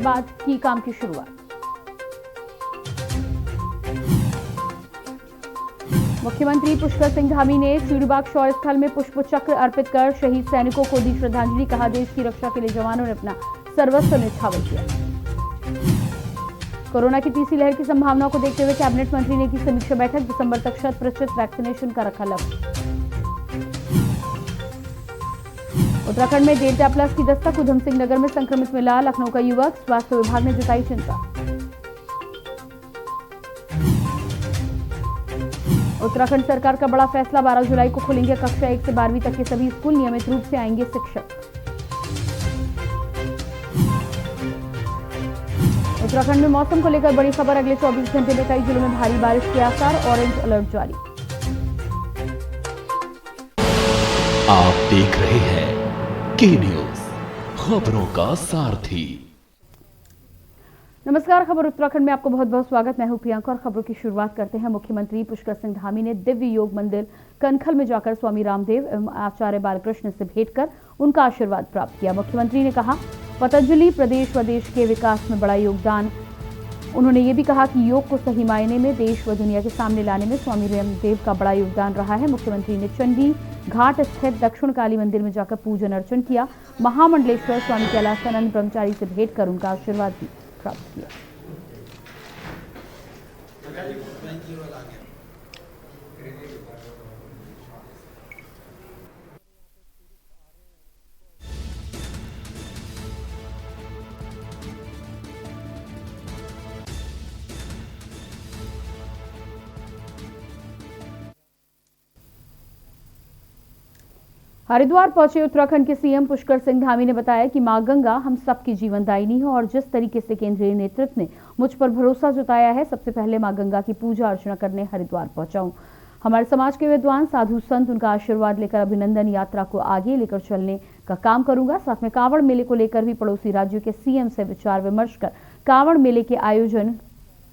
बाद की काम की शुरुआत। मुख्यमंत्री पुष्कर सिंह धामी ने चूड़ीबाग शौर्य स्थल में पुष्प चक्र अर्पित कर शहीद सैनिकों को दी श्रद्धांजलि। कहा, देश की रक्षा के लिए जवानों ने अपना सर्वस्व न्यौछावर किया। कोरोना की तीसरी लहर की संभावनाओं को देखते हुए कैबिनेट मंत्री ने की समीक्षा बैठक। दिसंबर तक 100% वैक्सीनेशन का रखा लक्ष्य। उत्तराखंड में डेल्टा प्लस की दस्तक। उधम सिंह नगर में संक्रमित मिला लखनऊ का युवक। स्वास्थ्य विभाग ने जताई चिंता। उत्तराखंड सरकार का बड़ा फैसला। 12 जुलाई को खुलेंगे कक्षा 1 से 12वीं तक के सभी स्कूल। नियमित रूप से आएंगे शिक्षक। उत्तराखंड में मौसम को लेकर बड़ी खबर। अगले 24 घंटे में कई जिलों में भारी बारिश के आसार। ऑरेंज अलर्ट जारी। आप देख रहे हैं के न्यूज, खबरों का सारथी। नमस्कार, खबर उत्तराखंड में आपको बहुत बहुत स्वागत। मैं हूं प्रियंका और खबरों की शुरुआत करते हैं। मुख्यमंत्री पुष्कर सिंह धामी ने दिव्य योग मंदिर कनखल में जाकर स्वामी रामदेव एवं आचार्य बालकृष्ण से भेंट कर उनका आशीर्वाद प्राप्त किया। मुख्यमंत्री ने कहा, पतंजलि प्रदेश व देश के विकास में बड़ा योगदान। उन्होंने ये भी कहा कि योग को सही मायने में देश व दुनिया के सामने लाने में स्वामी रामदेव का बड़ा योगदान रहा है। मुख्यमंत्री ने चंडी घाट स्थित दक्षिण काली मंदिर में जाकर पूजन अर्चन किया। महामंडलेश्वर स्वामी कैलासानंद ब्रह्मचारी से भेंट कर उनका आशीर्वाद भी प्राप्त किया। हरिद्वार पहुंचे उत्तराखंड के सीएम पुष्कर सिंह धामी ने बताया कि मां गंगा हम सबकी जीवनदायिनी है और जिस तरीके से केंद्रीय नेतृत्व ने मुझ पर भरोसा जताया है, सबसे पहले मां गंगा की पूजा अर्चना करने हरिद्वार पहुंचा हूं। हमारे समाज के विद्वान साधु संत उनका आशीर्वाद लेकर अभिनंदन यात्रा को आगे लेकर चलने का काम करूंगा। साथ में कांवड़ मेले को लेकर भी पड़ोसी राज्यों के सीएम से विचार विमर्श कर कांवड़ मेले के आयोजन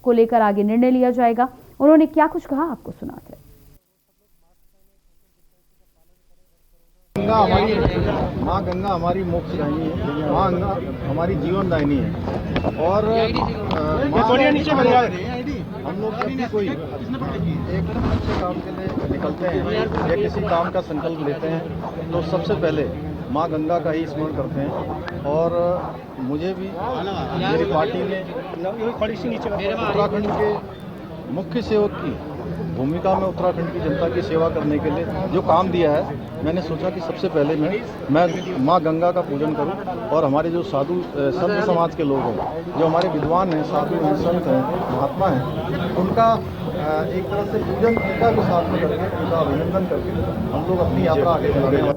को लेकर आगे निर्णय लिया जाएगा। उन्होंने क्या कुछ कहा, आपको सुनाते हैं। माँ गंगा हमारी मोक्षदायिनी है, माँ गंगा हमारी जीवनदायिनी है। और हम लोग जब भी कोई एक अच्छे काम के लिए निकलते हैं या किसी काम का संकल्प लेते हैं तो सबसे पहले माँ गंगा का ही स्मरण करते हैं। और मुझे भी मेरी पार्टी ने उत्तराखंड के मुख्य सेवक की भूमिका में उत्तराखंड की जनता की सेवा करने के लिए जो काम दिया है, मैंने सोचा कि सबसे पहले मैं माँ गंगा का पूजन करूं। और हमारे जो साधु संत समाज के लोग हैं, जो हमारे विद्वान हैं, साधु हैं, संत हैं, महात्मा हैं, उनका एक तरह से पूजन उनका भी साथ में करके, उनका अभिनंदन करके हम लोग अपनी यात्रा आगे चला रहे हैं।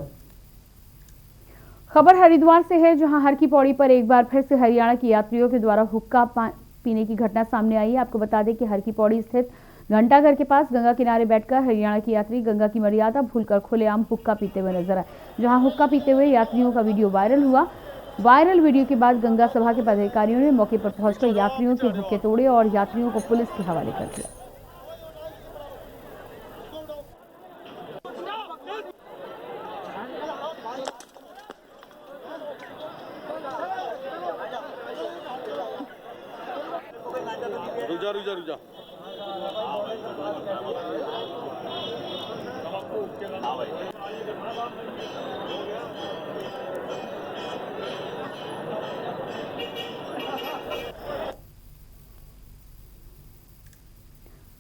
खबर हरिद्वार से है, जहां हर की पौड़ी पर एक बार फिर से हरियाणा के यात्रियों के द्वारा हुक्का पीने की घटना सामने आई है। आपको बता दें कि हर की पौड़ी स्थित घंटाघर के पास गंगा किनारे बैठकर हरियाणा के यात्री गंगा की मर्यादा भूलकर खुलेआम हुक्का पीते हुए नजर आए। जहां हुक्का पीते हुए यात्रियों का वीडियो वायरल हुआ। वायरल वीडियो के बाद गंगा सभा के पदाधिकारियों ने मौके पर पहुंचकर यात्रियों के हुक्के तोड़े और यात्रियों को पुलिस के हवाले कर दिया। रुजा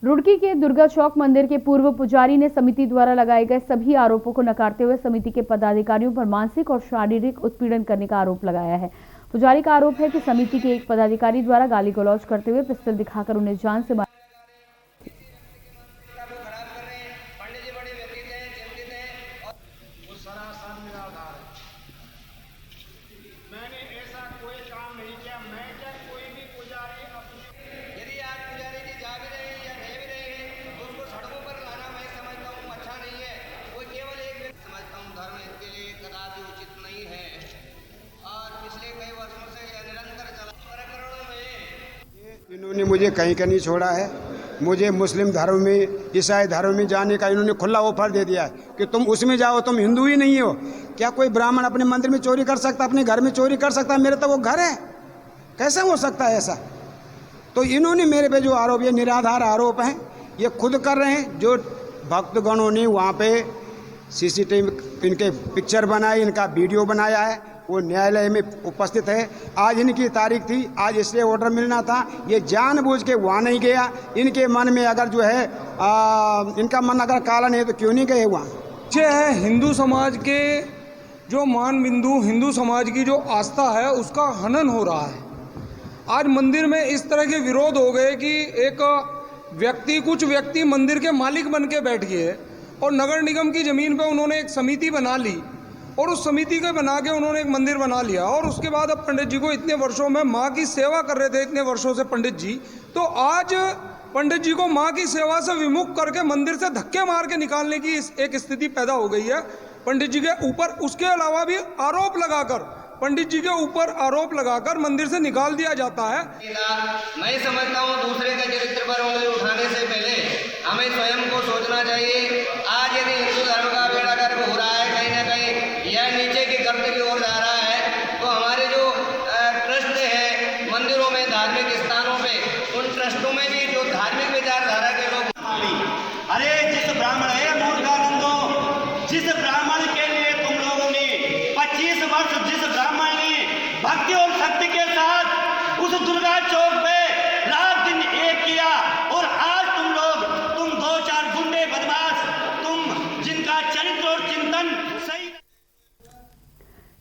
रुड़की के दुर्गा चौक मंदिर के पूर्व पुजारी ने समिति द्वारा लगाए गए सभी आरोपों को नकारते हुए समिति के पदाधिकारियों पर मानसिक और शारीरिक उत्पीड़न करने का आरोप लगाया है। पुजारी का आरोप है कि समिति के एक पदाधिकारी द्वारा गाली गलौज करते हुए पिस्टल दिखाकर उन्हें जान से इन्होंने मुझे कहीं का नहीं छोड़ा है। मुझे मुस्लिम धर्म में, ईसाई धर्म में जाने का इन्होंने खुला ऑफर दे दिया है कि तुम उसमें जाओ, तुम हिंदू ही नहीं हो। क्या कोई ब्राह्मण अपने मंदिर में चोरी कर सकता, अपने घर में चोरी कर सकता? मेरे तो वो घर है, कैसे हो सकता है ऐसा? तो इन्होंने मेरे पे जो आरोप, ये निराधार आरोप हैं, ये खुद कर रहे हैं। जो भक्तगणों ने वहाँ पे सीसीटीवी इनके पिक्चर बनाई, इनका वीडियो बनाया है, वो न्यायालय में उपस्थित है। आज इनकी तारीख थी, आज इसलिए ऑर्डर मिलना था। ये जानबूझ के वहाँ नहीं गया। इनके मन में अगर जो है इनका मन अगर काला नहीं है तो क्यों नहीं गए वहाँ? ये है हिंदू समाज के जो मान बिंदु, हिंदू समाज की जो आस्था है उसका हनन हो रहा है। आज मंदिर में इस तरह के विरोध हो गए कि एक व्यक्ति, कुछ व्यक्ति मंदिर के मालिक बन के बैठ गए और नगर निगम की ज़मीन पे उन्होंने एक समिति बना ली और उस समिति को बना के उन्होंने एक मंदिर बना लिया। और उसके बाद अब पंडित जी को इतने वर्षों में माँ की सेवा कर रहे थे, इतने वर्षों से पंडित जी, तो आज पंडित जी को माँ की सेवा से विमुख करके मंदिर से धक्के मार के निकालने की एक स्थिति पैदा हो गई है पंडित जी के ऊपर। उसके अलावा भी आरोप लगाकर, पंडित जी के ऊपर आरोप लगाकर मंदिर से निकाल दिया जाता है। मैं समझता हूँ दूसरे के चरित्र पर उंगली उठाने से पहले हमें स्वयं को सोचना चाहिए। आज यदि हिंदू धर्म का बेड़ा गर्क हो रहा है, कहीं ना कहीं यह नीचे के गर्त की ओर जा रहा है, तो हमारे जो ट्रस्ट है मंदिरों में, धार्मिक स्थानों पे, उन ट्रस्टों में भी जो धार्मिक विचारधारा के लोग, अरे जिस ब्राह्मण है मूर्खानंदो, जिस ब्राह्मण के लिए तुम लोगों ने 25 वर्ष, जिस ब्राह्मण ने भक्ति और शक्ति के साथ उस दुर्गा चौक पे रात दिन एक किया, और आज तुम 2-4 गुंडे बदमाश, तुम जिनका चरित्र और चिंतन सही।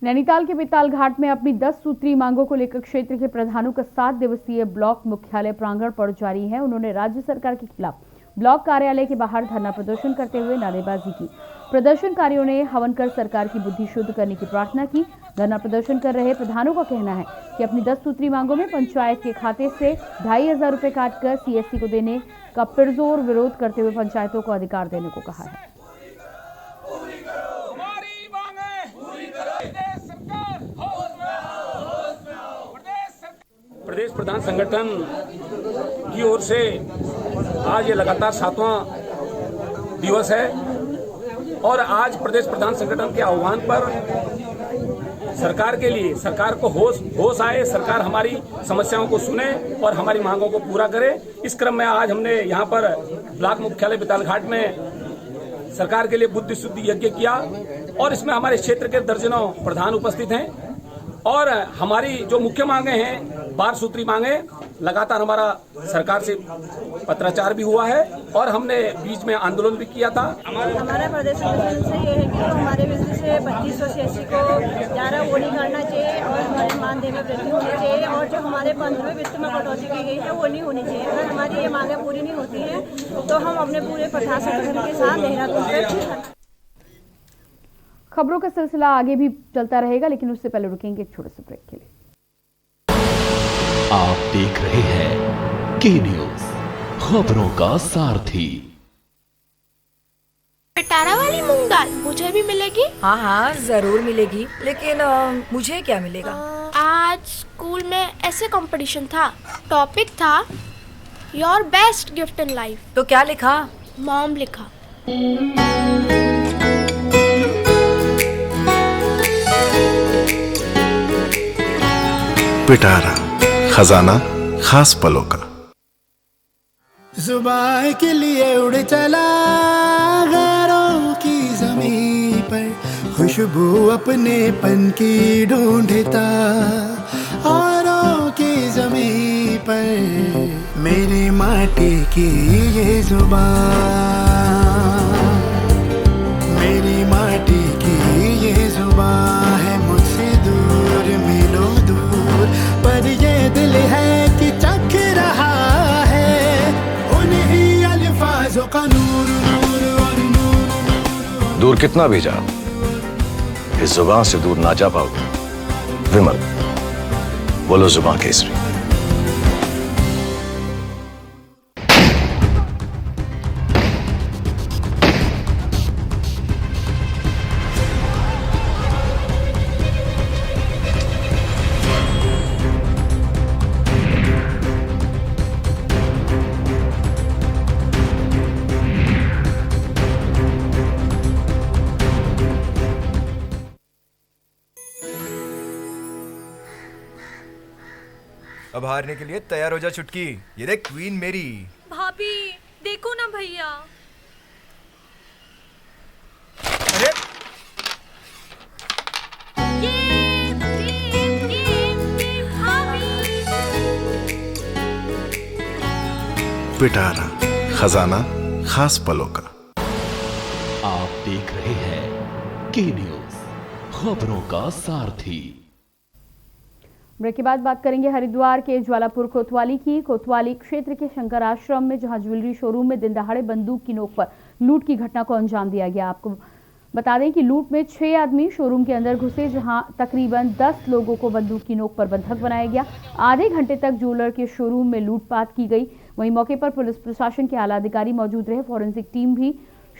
नैनीताल के बेताल घाट में अपनी 10 सूत्री मांगों को लेकर क्षेत्र के प्रधानों का 7 दिवसीय ब्लॉक मुख्यालय प्रांगण पर जारी है। उन्होंने राज्य सरकार के खिलाफ ब्लॉक कार्यालय के बाहर धरना प्रदर्शन करते हुए नारेबाजी की। प्रदर्शनकारियों ने हवन कर सरकार की बुद्धि शुद्ध करने की प्रार्थना की। धरना प्रदर्शन कर रहे प्रधानों का कहना है कि अपनी 10 सूत्री मांगों में पंचायत के खाते से 2500 रुपए काटकर सीएससी को देने का पुरजोर विरोध करते हुए पंचायतों को अधिकार देने को कहा है। प्रदेश प्रधान संगठन की ओर से आज ये लगातार 7वां दिवस है और आज प्रदेश प्रधान संगठन के आह्वान पर सरकार के लिए, सरकार को होश आए, सरकार हमारी समस्याओं को सुने और हमारी मांगों को पूरा करे। इस क्रम में आज हमने यहाँ पर ब्लॉक मुख्यालय बेताल घाट में सरकार के लिए बुद्धि शुद्धि यज्ञ किया और इसमें हमारे क्षेत्र के दर्जनों प्रधान उपस्थित हैं और हमारी जो मुख्य मांगे हैं 12 सूत्री मांगे, लगातार हमारा सरकार से पत्राचार भी हुआ है और हमने बीच में आंदोलन भी किया था। हमारा प्रदेश संगठन से ये है कि हमारे बिजली से 2500 सीएससी को 11 वो नहीं करना चाहिए और हमारे मानदेय में वृद्धि होनी चाहिए और जो हमारे 15वें वित्त में कटौती की गई है वो नहीं होनी चाहिए। अगर हमारी ये मांगे पूरी नहीं होती है तो हम अपने पूरे प्रधान संगठन के साथ देहरादून पे। खबरों का सिलसिला आगे भी चलता रहेगा, लेकिन उससे पहले रुकेंगे एक छोटे से ब्रेक के लिए। आप देख रहे हैं के न्यूज, खबरों का सारथी। पिटारा वाली मूंग दाल मुझे भी मिलेगी? हाँ हाँ जरूर मिलेगी, लेकिन मुझे क्या मिलेगा? आज स्कूल में ऐसे कंपटीशन था, टॉपिक था your best gift in life. तो क्या लिखा? मॉम लिखा। पिटारा, खजाना खास पलों का। जुबान के लिए उड़ चला गैरों की ज़मीं पर, खुशबू अपने पन की ढूंढता औरों की ज़मीं पर, मेरी माटी की ये जुबान, मेरी माटी की ये जुबान है मुझसे दूर मिलो दूर, पर ये दिल है कि चख रहा है उन्हीं अल्फाजों का नूर नूर और नूर। दूर कितना भी जाओ, इस जुबान से दूर ना जा पाओगे। विमल, बोलो जुबान केसरी। अब हारने के लिए तैयार हो जा चुटकी। ये देख क्वीन मेरी। भाभी देखो ना भैया। अरे पिटारा खजाना खास पलों का। आप देख रहे हैं के न्यूज, खबरों का सारथी। ब्रेक के बाद बात करेंगे हरिद्वार के ज्वालापुर कोतवाली की। कोतवाली क्षेत्र के शंकर आश्रम में जहां ज्वेलरी शोरूम में दिन दहाड़े बंदूक की नोक पर लूट की घटना को अंजाम दिया गया। आपको बता दें कि लूट में 6 आदमी शोरूम के अंदर घुसे, जहां तकरीबन 10 लोगों को बंदूक की नोक पर बंधक बनाया गया। आधे घंटे तक ज्वेलर के शोरूम में लूटपाट की गई। वहीं मौके पर पुलिस प्रशासन के आला अधिकारी मौजूद रहे। फॉरेंसिक टीम भी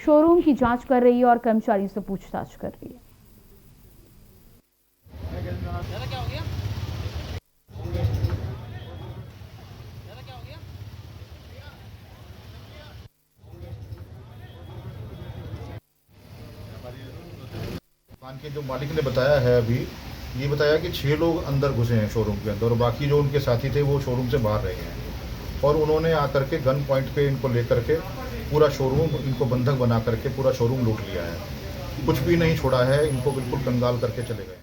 शोरूम की जांच कर रही है और कर्मचारियों से पूछताछ कर रही है। दुकान के जो मालिक ने बताया है, अभी ये बताया कि 6 लोग अंदर घुसे हैं शोरूम के अंदर और बाकी जो उनके साथी थे वो शोरूम से बाहर रहे हैं और उन्होंने आकर के गन पॉइंट पे इनको लेकर के पूरा शोरूम, इनको बंधक बना करके पूरा शोरूम लूट लिया है। कुछ भी नहीं छोड़ा है, इनको बिल्कुल कंगाल करके चले गए।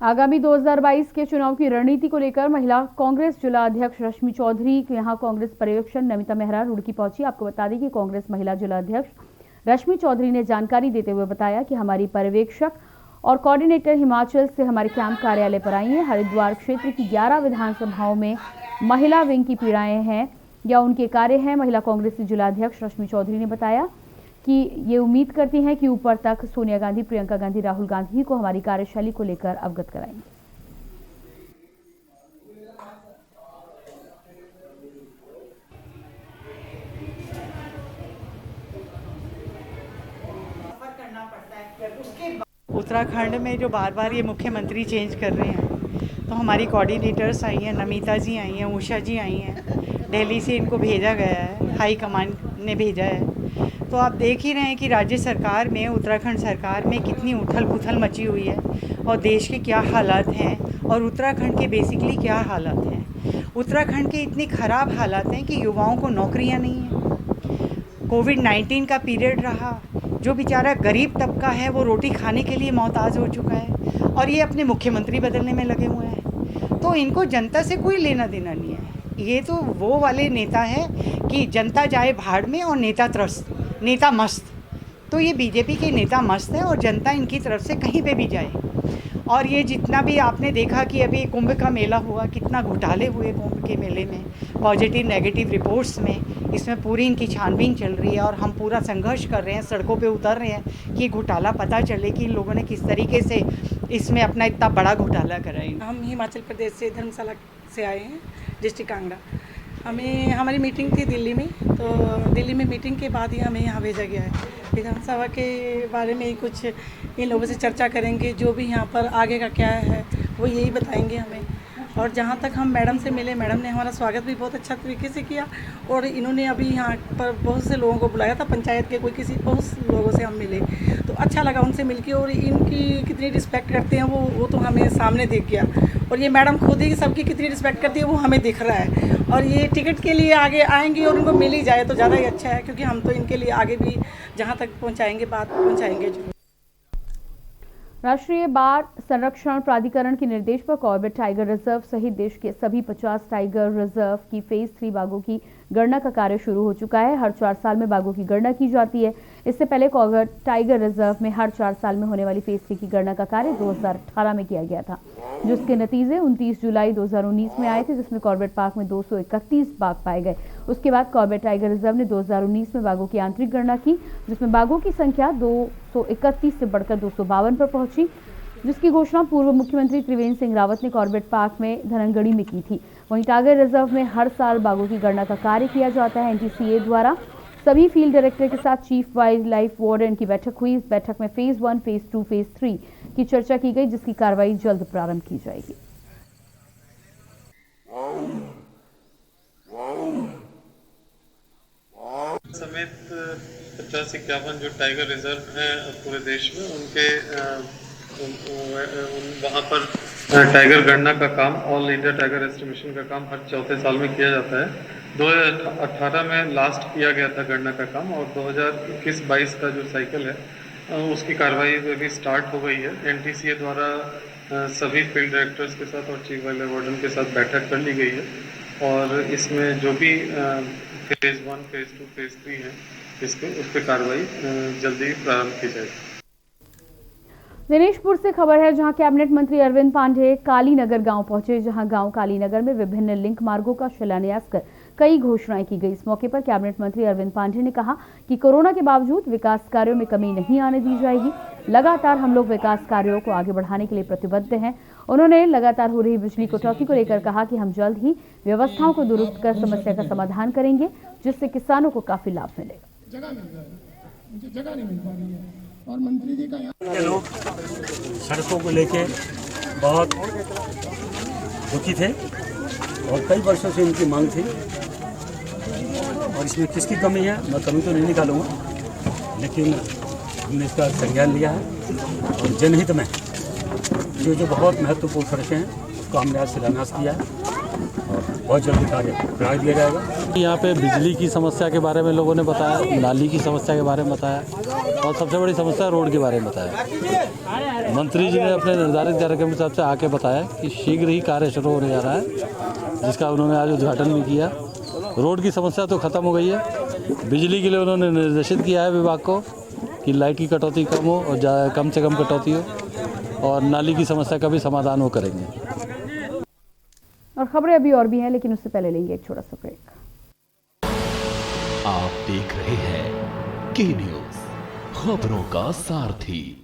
आगामी 2022 के चुनाव की रणनीति को लेकर महिला कांग्रेस जिला अध्यक्ष रश्मि चौधरी के यहां कांग्रेस पर्यवेक्षक नमिता मेहरा रुड़की पहुंची। आपको बता दें कि कांग्रेस महिला जिला अध्यक्ष रश्मि चौधरी ने जानकारी देते हुए बताया कि हमारी पर्यवेक्षक और कोऑर्डिनेटर हिमाचल से हमारे कैंप कार्यालय पर आई हैं। हरिद्वार क्षेत्र की 11 विधानसभाओं में महिला विंग की पीड़ाएं हैं या उनके कार्य हैं। महिला कांग्रेस की जिला अध्यक्ष रश्मि चौधरी ने बताया कि ये उम्मीद करती हैं कि ऊपर तक सोनिया गांधी, प्रियंका गांधी, राहुल गांधी को हमारी कार्यशैली को लेकर अवगत कराएंगे। उत्तराखंड में जो बार बार ये मुख्यमंत्री चेंज कर रहे हैं, तो हमारी कोऑर्डिनेटर्स आई हैं, नमिता जी आई हैं, उषा जी आई हैं, दिल्ली से इनको भेजा गया है, हाई कमान ने भेजा है। तो आप देख ही रहे हैं कि राज्य सरकार में, उत्तराखंड सरकार में कितनी उथल पुथल मची हुई है और देश के क्या हालात हैं और उत्तराखंड के बेसिकली क्या हालात हैं। उत्तराखंड के इतनी ख़राब हालात हैं कि युवाओं को नौकरियाँ नहीं हैं। कोविड-19 का पीरियड रहा, जो बेचारा गरीब तबका है वो रोटी खाने के लिए मोहताज हो चुका है और ये अपने मुख्यमंत्री बदलने में लगे हुए हैं। तो इनको जनता से कोई लेना देना नहीं है। ये तो वो वाले नेता है कि जनता जाए भाड़ में और नेता त्रस्त, नेता मस्त। तो ये बीजेपी के नेता मस्त हैं और जनता इनकी तरफ से कहीं पे भी जाए। और ये जितना भी आपने देखा कि अभी कुंभ का मेला हुआ, कितना घोटाले हुए कुंभ के मेले में, पॉजिटिव नेगेटिव रिपोर्ट्स में, इसमें पूरी इनकी छानबीन चल रही है और हम पूरा संघर्ष कर रहे हैं, सड़कों पे उतर रहे हैं कि घोटाला पता चले कि इन लोगों ने किस तरीके से इसमें अपना इतना बड़ा घोटाला कराया। हम हिमाचल प्रदेश से धर्मशाला से आए हैं, डिस्ट्रिक्ट कांगड़ा। हमारी मीटिंग थी दिल्ली में, तो दिल्ली में मीटिंग के बाद ही हमें यहाँ भेजा गया है। विधानसभा के बारे में ही कुछ इन लोगों से चर्चा करेंगे, जो भी यहाँ पर आगे का क्या है वो यही बताएंगे हमें। और जहाँ तक हम मैडम से मिले, मैडम ने हमारा स्वागत भी बहुत अच्छा तरीके से किया और इन्होंने अभी यहाँ पर बहुत से लोगों को बुलाया था, पंचायत के बहुत से लोगों से हम मिले, तो अच्छा लगा उनसे मिलके। और इनकी कितनी रिस्पेक्ट करते हैं वो तो हमें सामने दिख गया। और ये मैडम खुद ही सबकी कितनी रिस्पेक्ट करती है वो हमें दिख रहा है। और ये टिकट के लिए आगे आएंगी और उनको मिल ही जाए तो ज़्यादा ही अच्छा है, क्योंकि हम तो इनके लिए आगे भी जहाँ तक पहुँचाएँगे बात पहुँचाएँगे। राष्ट्रीय बाढ़ संरक्षण प्राधिकरण के निर्देश पर कॉर्बेट टाइगर रिजर्व सहित देश के सभी 50 टाइगर रिजर्व की फेज 3 बाघों की गणना का कार्य शुरू हो चुका है। हर 4 साल में बाघों की गणना की जाती है। इससे पहले कॉर्बेट टाइगर रिजर्व में हर 4 साल में होने वाली फेज 3 की गणना का कार्य 2018 में किया गया था, जिसके नतीजे 29 जुलाई 2019 में आए थे, जिसमें कॉर्बेट पार्क में 231 बाघ पाए गए। उसके बाद कॉर्बेट टाइगर रिजर्व ने 2019 में बाघों की आंतरिक गणना की, जिसमें बाघों की संख्या 231 से बढ़कर 252 पर पहुंची, जिसकी घोषणा पूर्व मुख्यमंत्री त्रिवेंद्र सिंह रावत ने कॉर्बेट पार्क में धनंगड़ी में की थी। वहीं टाइगर रिजर्व में हर साल बाघों की गणना का कार्य किया जाता है। एनटीसीए द्वारा सभी फील्ड डायरेक्टर के साथ चीफ वाइल्ड लाइफ वार्डन की बैठक हुई। इस बैठक में फेज 1, फेज 2, फेज 3 की चर्चा की गई, जिसकी कार्रवाई जल्द प्रारंभ की जाएगी। समेत 50-51 जो टाइगर रिजर्व हैं पूरे देश में, उनके वहाँ पर टाइगर गणना का काम, ऑल इंडिया टाइगर एस्टिमेशन का काम हर चौथे साल में किया जाता है। 2018 में लास्ट किया गया था गणना का काम, और 2021-22 का जो साइकिल है उसकी कार्रवाई अभी स्टार्ट हो गई है। एनटीसीए द्वारा सभी फील्ड डायरेक्टर्स के साथ और चीफ वाइल्ड लाइफ वार्डन के साथ बैठक कर ली गई है, और इसमें जो भी फेज 1, फेज 2, फेज 3 है उस पर कार्रवाई जल्दी प्रारंभ की जाएगी। दिनेशपुर से खबर है, जहां कैबिनेट मंत्री अरविंद पांडे कालीनगर गांव पहुंचे, जहां गांव कालीनगर में विभिन्न लिंक मार्गों का शिलान्यास कर कई घोषणाएं की गई। इस मौके पर कैबिनेट मंत्री अरविंद पांडे ने कहा कि कोरोना के बावजूद विकास कार्यों में कमी नहीं आने दी जाएगी। लगातार हम लोग विकास कार्यों को आगे बढ़ाने के लिए प्रतिबद्ध हैं। उन्होंने लगातार हो रही बिजली कटौती को लेकर कहा कि हम जल्द ही व्यवस्थाओं को दुरुस्त कर समस्या का समाधान करेंगे, जिससे किसानों को काफी लाभ मिलेगा। जगह नहीं मिल पा रही है, और मंत्री जी का यहाँ लोग सड़कों को लेके बहुत दुखी थे और कई वर्षों से इनकी मांग थी, और इसमें किसकी कमी है मैं कमी तो नहीं निकालूंगा, लेकिन हमने इसका संज्ञान लिया है और जनहित में जो बहुत महत्वपूर्ण सड़कें हैं उसको हमने आज शिलान्यास किया है और बहुत जल्दी कार्य करा दिया जाएगा। यहाँ पे बिजली की समस्या के बारे में लोगों ने बताया, नाली की समस्या के बारे में बताया, और सबसे बड़ी समस्या रोड के बारे में बताया। मंत्री जी ने अपने निर्धारित कार्यक्रम के हिसाब से आके बताया कि शीघ्र ही कार्य शुरू होने जा रहा है, जिसका उन्होंने आज उद्घाटन भी किया। रोड की समस्या तो ख़त्म हो गई है। बिजली के लिए उन्होंने निर्देशित किया है विभाग को कि लाइट की कटौती कम हो और कम से कम कटौती हो, और नाली की समस्या का भी समाधान वो करेंगे। और खबरें अभी और भी हैं, लेकिन उससे पहले लेंगे एक छोटा सा ब्रेक। आप देख रहे हैं के न्यूज़, खबरों का सारथी।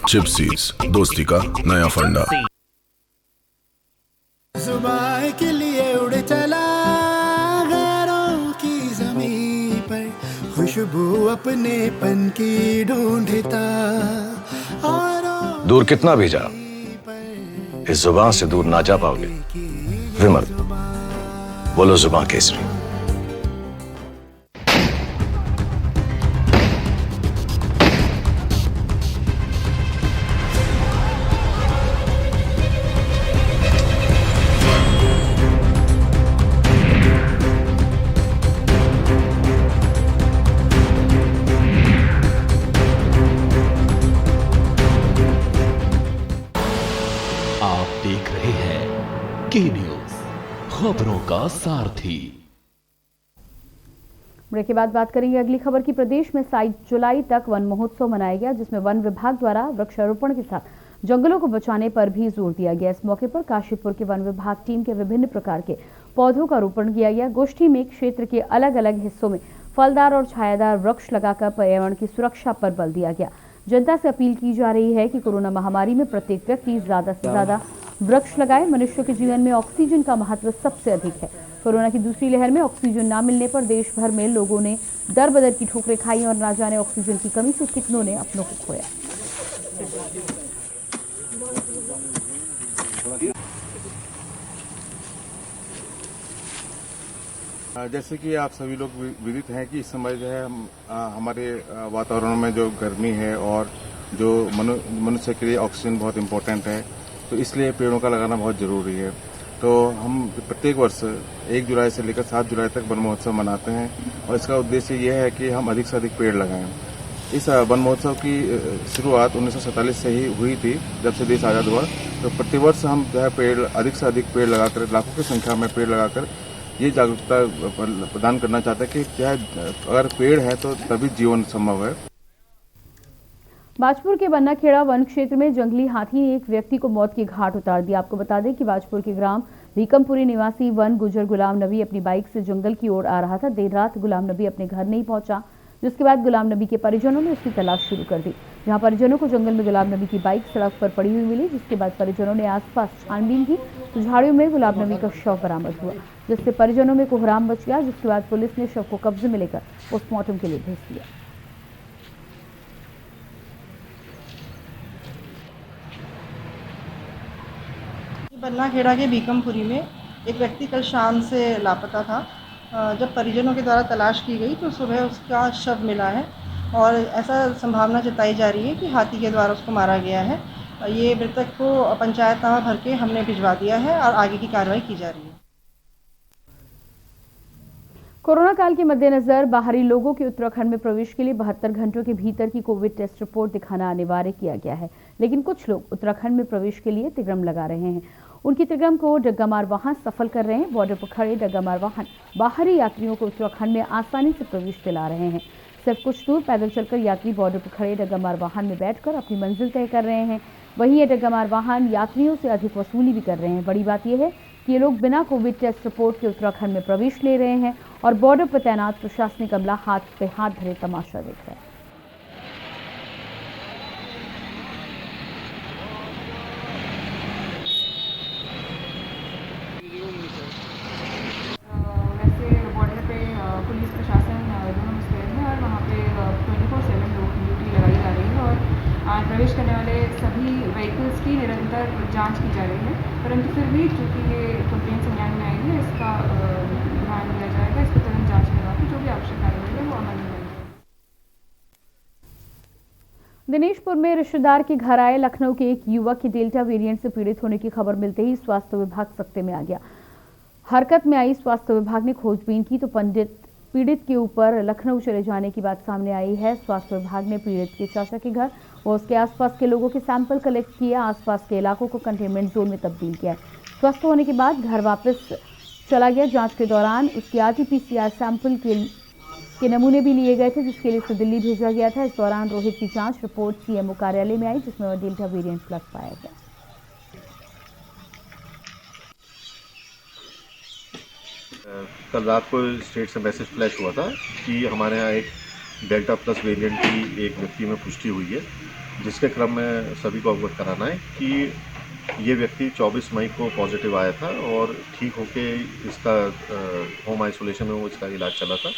चिप्सीज, दोस्ती का नया फंडा। जुबान के लिए उड़ चला गैरों की ज़मीं पर, खुशबू अपनेपन की ढूंढता। दूर कितना भी जा, इस जुबान से दूर ना जा पाओगे। विमल, बोलो जुबान केसरी। के न्यूज़, खबरों का सारथी। ब्रेक के बाद बात करेंगे अगली खबर की। प्रदेश में 7 जुलाई तक वन महोत्सव मनाया गया, जिसमें वन विभाग द्वारा वृक्षारोपण के साथ जंगलों को बचाने पर भी जोर दिया गया। इस मौके पर काशीपुर के वन विभाग टीम के विभिन्न प्रकार के पौधों का रोपण किया गया। गोष्ठी में क्षेत्र के अलग अलग हिस्सों में फलदार और छायादार वृक्ष लगाकर पर्यावरण की सुरक्षा पर बल दिया गया। जनता से अपील की जा रही है कि कोरोना महामारी में प्रत्येक व्यक्ति ज्यादा से ज्यादा वृक्ष लगाए। मनुष्य के जीवन में ऑक्सीजन का महत्व सबसे अधिक है। कोरोना की दूसरी लहर में ऑक्सीजन न मिलने पर देश भर में लोगों ने दर बदर की ठोकरें खाई और ना जाने ऑक्सीजन की कमी से कितनों ने अपनों को खोया। जैसे कि आप सभी लोग विदित हैं कि इस समय जो है हमारे वातावरण में जो गर्मी है और जो मनुष्य के लिए ऑक्सीजन बहुत इम्पोर्टेंट है, तो इसलिए पेड़ों का लगाना बहुत ज़रूरी है। तो हम प्रत्येक वर्ष 1 जुलाई से लेकर 7 जुलाई तक वन महोत्सव मनाते हैं, और इसका उद्देश्य यह है कि हम अधिक से अधिक पेड़ लगाएं। इस वन महोत्सव की शुरुआत 1947 से ही हुई थी, जब से देश आज़ाद हुआ। तो प्रतिवर्ष हम जो है पेड़ अधिक से अधिक पेड़ लगाकर, लाखों की संख्या में पेड़ लगाकर ये जागरूकता प्रदान करना चाहते हैं कि क्या अगर पेड़ है तो तभी जीवन संभव है। बाजपुर के बन्नाखेड़ा वन क्षेत्र में जंगली हाथी ने एक व्यक्ति को मौत की घाट उतार दिया। आपको बता दें कि बाजपुर के ग्राम रीकमपुरी निवासी वन गुजर गुलाम नबी अपनी बाइक से जंगल की ओर आ रहा था। देर रात गुलाम नबी अपने घर नहीं पहुंचा, जिसके बाद गुलाम नबी के परिजनों ने उसकी तलाश शुरू कर दी। जहां परिजनों को जंगल में गुलाम नबी की बाइक सड़क पर पड़ी हुई मिली, जिसके बाद परिजनों ने आसपास छानबीन की तो झाड़ियों में गुलाम नबी का शव बरामद हुआ, जिससे परिजनों में कोहराम मच गया। जिसके बाद पुलिस ने शव को कब्जे में लेकर पोस्टमार्टम के लिए भेज दिया। बल्लाखेड़ा के बीकमपुरी में एक व्यक्ति कल शाम से लापता था। जब परिजनों के द्वारा तलाश की गई तो सुबह उसका शव मिला है और ऐसा संभावना जताई जा रही है कि हाथी के द्वारा उसको मारा गया है। ये मृतक को पंचायतनामा भर के हमने भिजवा दिया है और आगे की कार्रवाई की जा रही है। कोरोना काल के मद्देनजर बाहरी लोगों के उत्तराखंड में प्रवेश के लिए 72 घंटों के भीतर की कोविड टेस्ट रिपोर्ट दिखाना अनिवार्य किया गया है, लेकिन कुछ लोग उत्तराखंड में प्रवेश के लिए तिगड़म लगा रहे हैं। उनकी तिगड़म को डग्गामार वाहन सफल कर रहे हैं। बॉर्डर पर खड़े डग्गामार वाहन बाहरी यात्रियों को उत्तराखंड में आसानी से प्रवेश दिला रहे हैं। सिर्फ कुछ दूर पैदल चलकर यात्री बॉर्डर पर खड़े डग्गामार वाहन में बैठकर अपनी मंजिल तय कर रहे हैं। वहीं ये डग्गामार वाहन यात्रियों से अधिक वसूली भी कर रहे हैं। बड़ी बात यह है कि ये लोग बिना कोविड टेस्ट रिपोर्ट के उत्तराखंड में प्रवेश ले रहे हैं और बॉर्डर पर तैनात प्रशासनिक अमला हाथ पे हाथ धरे तमाशा देख रहे हैं। वैसे बॉर्डर पे पुलिस प्रशासन दोनों मुस्तैद है और वहाँ पे 24/7 ड्यूटी लगाई जा रही है और प्रवेश करने वाले सभी व्हीकल्स की निरंतर जांच की जा रही है। परंतु फिर भी चूँकि ये कंप्लेंट संज्ञान में आई है, इसका ध्यान दिया जाएगा। इस पर तुरंत जाँच करवा के जो भी आवश्यक कार्रवाई है वो अमल में लाएगी। दिनेशपुर में रिश्तेदार के घर आए लखनऊ के एक युवक की डेल्टा वेरिएंट से पीड़ित होने की खबर मिलते ही स्वास्थ्य विभाग सख्ते में आ गया। हरकत में आई स्वास्थ्य विभाग ने खोजबीन की तो पीड़ित के ऊपर लखनऊ चले जाने की बात सामने आई है। स्वास्थ्य विभाग ने पीड़ित के चाचा के घर और उसके आसपास के लोगों के सैंपल कलेक्ट किए। आसपास के इलाकों को कंटेनमेंट जोन में तब्दील किया। स्वस्थ होने के बाद घर वापस चला गया। जांच के दौरान उसके RT-PCR सैंपल के नमूने भी लिए गए थे, जिसके लिए उसे दिल्ली भेजा गया था। इस दौरान रोहित की जांच रिपोर्ट CMO कार्यालय में आई, जिसमें वह डेल्टा वेरिएंट प्लस पाया गया। कल रात को स्टेट से मैसेज फ्लैश हुआ था कि हमारे यहाँ एक डेल्टा प्लस वेरिएंट की एक व्यक्ति में पुष्टि हुई है, जिसके क्रम में सभी को अवगत कराना है कि ये व्यक्ति 24 मई को पॉजिटिव आया था और ठीक होके इसका होम आइसोलेशन में वो इसका इलाज चला था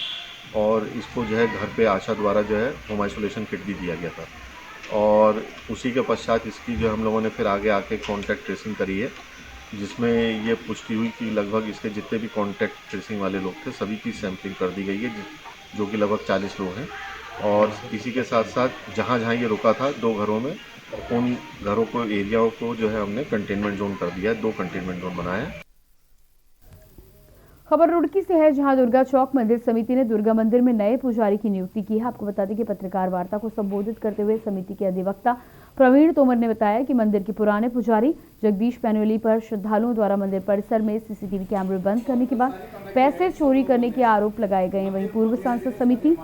और इसको जो है घर पे आशा द्वारा जो है होम आइसोलेशन किट भी दिया गया था और उसी के पश्चात इसकी जो हम लोगों ने फिर आगे आके कॉन्टैक्ट ट्रेसिंग करी है, जिसमें ये पुष्टि हुई कि लगभग इसके जितने भी कॉन्टैक्ट ट्रेसिंग वाले लोग थे सभी की सैंपलिंग कर दी गई है, जो कि लगभग 40 लोग हैं। और इसी के साथ साथ जहाँ जहाँ ये रुका था 2 घरों में, उन घरों को एरियाओं को जो है हमने कंटेनमेंट जोन कर दिया है। 2 कंटेनमेंट जोन बनाया है। खबर रुड़की से है, जहां दुर्गा चौक मंदिर समिति ने दुर्गा मंदिर में नए पुजारी की नियुक्ति की है। आपको बता दें कि पत्रकार वार्ता को संबोधित करते हुए समिति के अधिवक्ता प्रवीण तोमर ने बताया कि मंदिर के पुराने पुजारी जगदीश पैनोली पर श्रद्धालुओं द्वारा मंदिर परिसर में CCTV कैमरे बंद करने के बाद पैसे चोरी करने के आरोप लगाए गए हैं। वहीं पूर्व सांसद समिति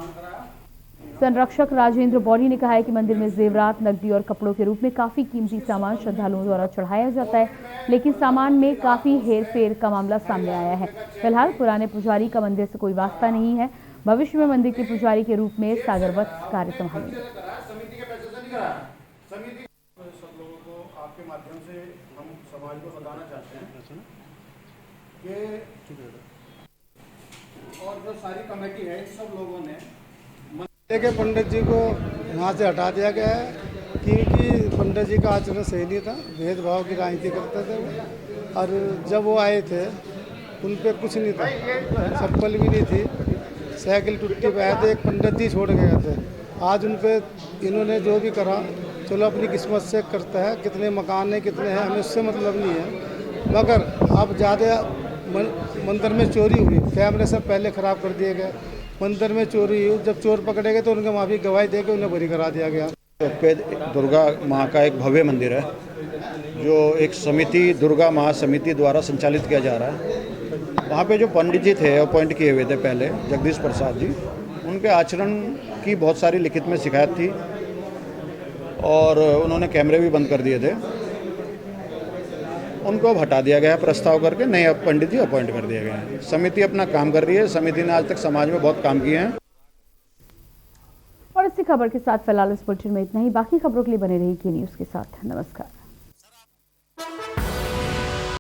संरक्षक राजेंद्र बौरी ने कहा है कि मंदिर में जेवरात, नकदी और कपड़ों के रूप में काफी कीमती सामान श्रद्धालुओं द्वारा चढ़ाया जाता है, लेकिन सामान में काफी हेरफेर का मामला सामने आया है। फिलहाल पुराने पुजारी का मंदिर से कोई वास्ता नहीं है। भविष्य में मंदिर के पुजारी के रूप में सागरवत कार्य संभालेंगे। सब लोगों को आपके माध्यम से हम समाज को बताना चाहते हैं कि और जो सारी कमेटी है सब लोगों ने के पंडित जी को वहाँ से हटा दिया गया है, क्योंकि पंडित जी का आचरण सही नहीं था, भेदभाव की राजनीति करते थे वो। और जब वो आए थे उन पर कुछ नहीं था, चप्पल भी नहीं थी, साइकिल टूटी पे आए थे, एक पंडित जी छोड़ गए थे। आज उन पर इन्होंने जो भी करा चलो अपनी किस्मत से करता है, कितने मकान है कितने हैं हमें उससे मतलब नहीं है। मगर अब ज़्यादा मंदिर में चोरी हुई, कैमरे सब पहले ख़राब कर दिए गए, मंदिर में चोरी हुई, जब चोर पकड़े गए तो उनके माफी गवाही देकर उन्हें बरी करा दिया गया। दुर्गा माँ का एक भव्य मंदिर है जो एक समिति दुर्गा महासमिति द्वारा संचालित किया जा रहा है। वहाँ पे जो पंडित जी थे अपॉइंट किए हुए थे पहले, जगदीश प्रसाद जी, उनके आचरण की बहुत सारी लिखित में शिकायत थी और उन्होंने कैमरे भी बंद कर दिए थे। उनको अब हटा दिया गया है प्रस्ताव करके, नए पंडित जी अपॉइंट कर दिए गए हैं। समिति अपना काम कर रही है। समिति ने आज तक समाज में बहुत काम किए हैं। और इसी खबर के साथ फिलहाल इस बुलेटिन में इतना ही। बाकी खबरों के लिए बने रहिए के न्यूज़ के साथ। नमस्कार।